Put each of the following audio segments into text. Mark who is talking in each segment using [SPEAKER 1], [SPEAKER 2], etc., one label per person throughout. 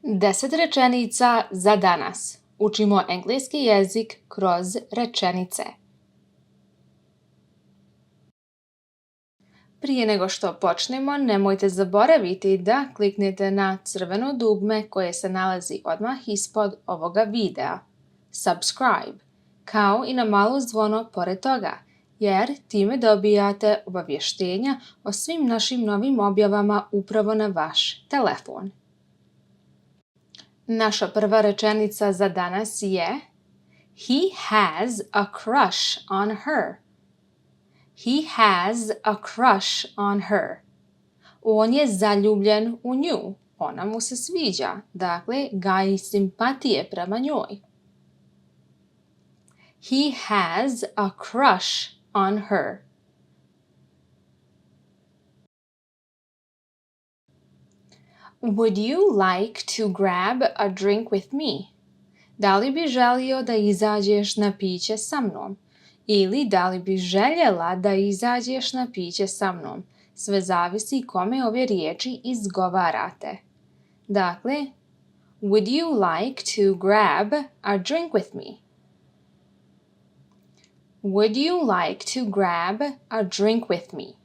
[SPEAKER 1] 10 rečenica za danas. Učimo engleski jezik kroz rečenice. Prije nego što počnemo, nemojte zaboraviti da kliknete na crveno dugme koje se nalazi odmah ispod ovoga videa. Subscribe, kao i na malo zvono pored toga, jer time dobijate obavještenja o svim našim novim objavama upravo na vaš telefon. Naša prva rečenica za danas je He has a crush on her. He has a crush on her. On je zaljubljen u nju. Ona mu se sviđa. Dakle, gaji simpatije prema njoj. He has a crush on her. Would you like to grab a drink with me? Da li bi želio da izađeš na piće sa mnom? Ili da li bi željela da izađeš na piće sa mnom? Sve zavisi kome ove riječi izgovarate. Dakle, would you like to grab a drink with me? Would you like to grab a drink with me?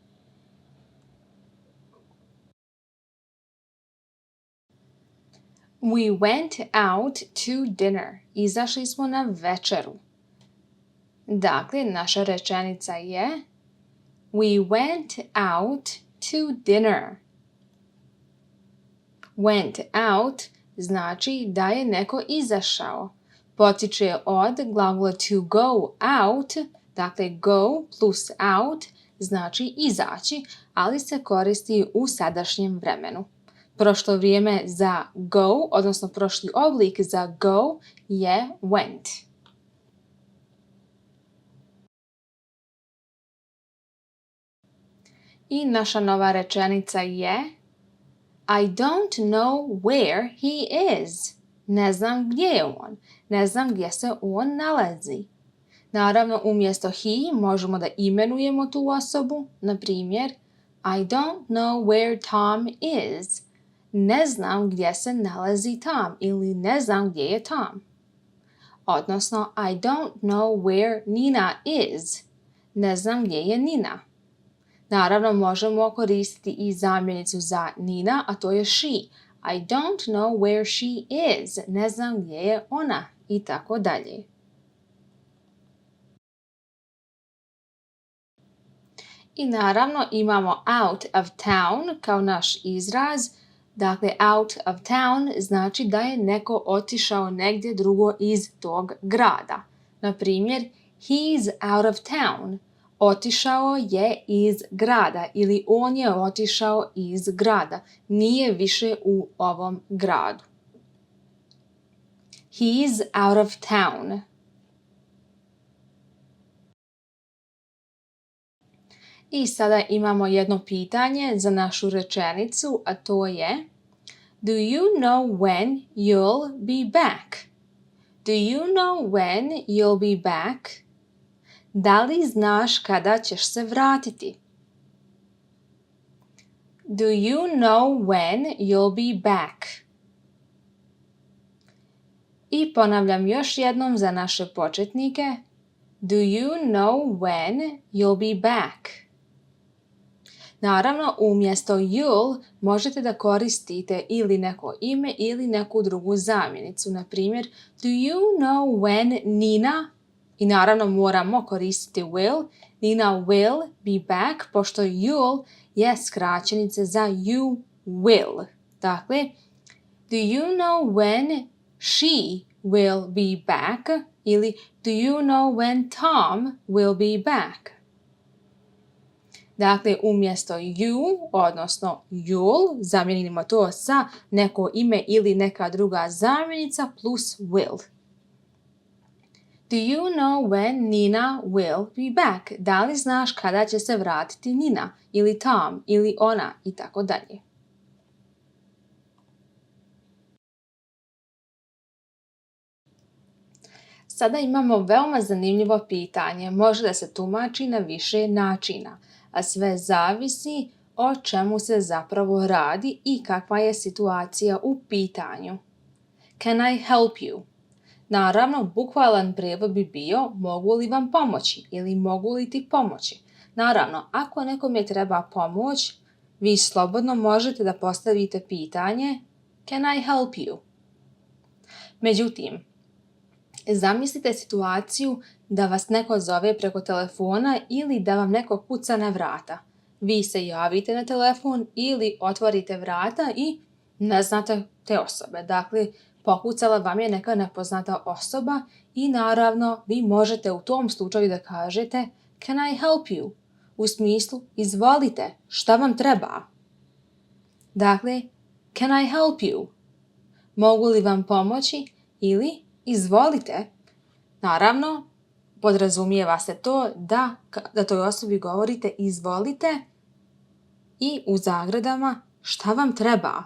[SPEAKER 1] We went out to dinner. Izašli smo na večeru. Dakle, naša rečenica je We went out to dinner. Went out znači da je neko izašao. Potiče od glagola to go out, dakle go plus out znači izaći, ali se koristi u sadašnjem vremenu. Prošlo vrijeme za go, odnosno prošli oblik za go je went. I naša nova rečenica je I don't know where he is. Ne znam gdje je on. Ne znam gdje se on nalazi. Naravno, umjesto he možemo da imenujemo tu osobu. Na primjer, I don't know where Tom is. Ne znam gdje se nalazi Tom ili ne znam gdje je Tom. Odnosno, I don't know where Nina is. Ne znam gdje je Nina. Naravno, možemo koristiti i zamjenicu za Nina, a to je she. I don't know where she is. Ne znam gdje je ona i tako dalje. I naravno imamo out of town kao naš izraz. Dakle, out of town znači da je neko otišao negdje drugo iz tog grada. Na primjer, he's out of town. Otišao je iz grada ili on je otišao iz grada. Nije više u ovom gradu. He's out of town. I sada imamo jedno pitanje za našu rečenicu, a to je Do you know when you'll be back? Do you know when you'll be back? Da li znaš kada ćeš se vratiti? Do you know when you'll be back? I ponavljam još jednom za naše početnike. Do you know when you'll be back? Naravno, umjesto you'll možete da koristite ili neko ime ili neku drugu zamjenicu. Na primjer, do you know when Nina, i naravno moramo koristiti will, Nina will be back, pošto you'll je skraćenica za you will. Dakle, do you know when she will be back ili do you know when Tom will be back? Dakle, umjesto you, odnosno you'll, zamijenimo to sa neko ime ili neka druga zamjenica plus will. Do you know when Nina will be back? Da li znaš kada će se vratiti Nina ili Tom ili ona i tako dalje. Sada imamo veoma zanimljivo pitanje. Može da se tumači na više načina, a sve zavisi o čemu se zapravo radi i kakva je situacija u pitanju. Can I help you? Naravno, bukvalan prijevod bi bio mogu li vam pomoći ili mogu li ti pomoći. Naravno, ako nekome treba pomoć, vi slobodno možete da postavite pitanje Can I help you? Međutim, zamislite situaciju da vas neko zove preko telefona ili da vam neko kuca na vrata. Vi se javite na telefon ili otvorite vrata i ne znate te osobe. Dakle, pokucala vam je neka nepoznata osoba i naravno vi možete u tom slučaju da kažete Can I help you? U smislu izvolite, šta vam treba? Dakle, Can I help you? Mogu li vam pomoći ili izvolite? Naravno, podrazumijeva se to da toj osobi govorite izvolite i u zagradama šta vam treba.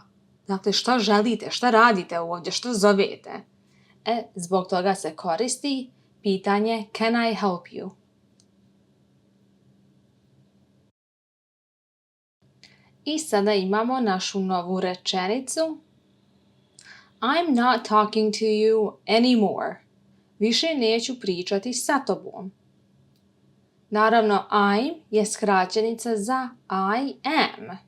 [SPEAKER 1] Dakle, šta želite, šta radite ovdje, što zovete. Zbog toga se koristi pitanje Can I help you? I sada imamo našu novu rečenicu. I'm not talking to you anymore. Više neću pričati sa tobom. Naravno, I'm je skraćenica za I am.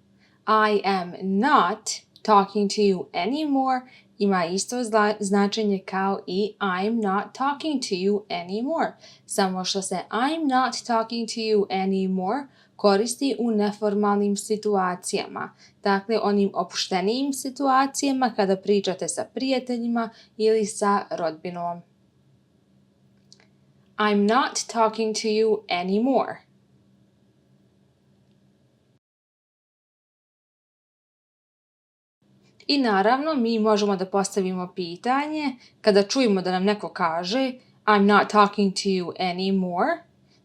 [SPEAKER 1] I am not talking to you anymore ima isto značenje kao i I'm not talking to you anymore. Samo što se I'm not talking to you anymore koristi u neformalnim situacijama. Dakle, onim opuštenijim situacijama kada pričate sa prijateljima ili sa rodbinom. I'm not talking to you anymore. I naravno, mi možemo da postavimo pitanje kada čujemo da nam neko kaže I'm not talking to you anymore.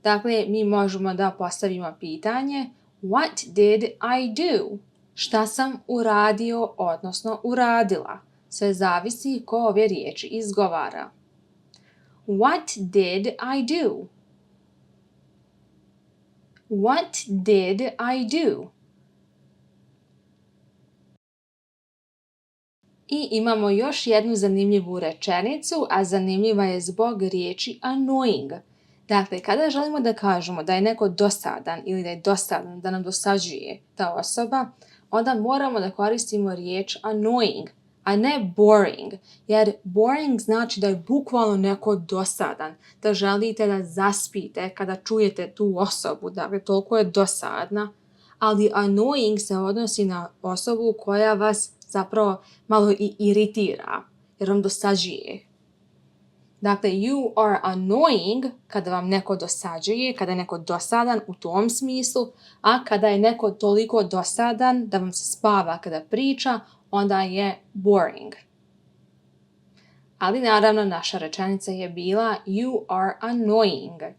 [SPEAKER 1] Dakle, mi možemo da postavimo pitanje What did I do? Šta sam uradio, odnosno uradila? Sve zavisi ko ove riječi izgovara. What did I do? What did I do? I imamo još jednu zanimljivu rečenicu, a zanimljiva je zbog riječi annoying. Dakle, kada želimo da kažemo da je neko dosadan ili da je dosadan, da nam dosađuje ta osoba, onda moramo da koristimo riječ annoying, a ne boring. Jer boring znači da je bukvalno neko dosadan, da želite da zaspite kada čujete tu osobu, dakle toliko je dosadna. Ali annoying se odnosi na osobu koja vas zapravo malo i iritira, jer vam dosađuje. Dakle, you are annoying kada vam neko dosađuje, kada je neko dosadan u tom smislu, a kada je neko toliko dosadan da vam se spava kada priča, onda je boring. Ali naravno naša rečenica je bila you are annoying.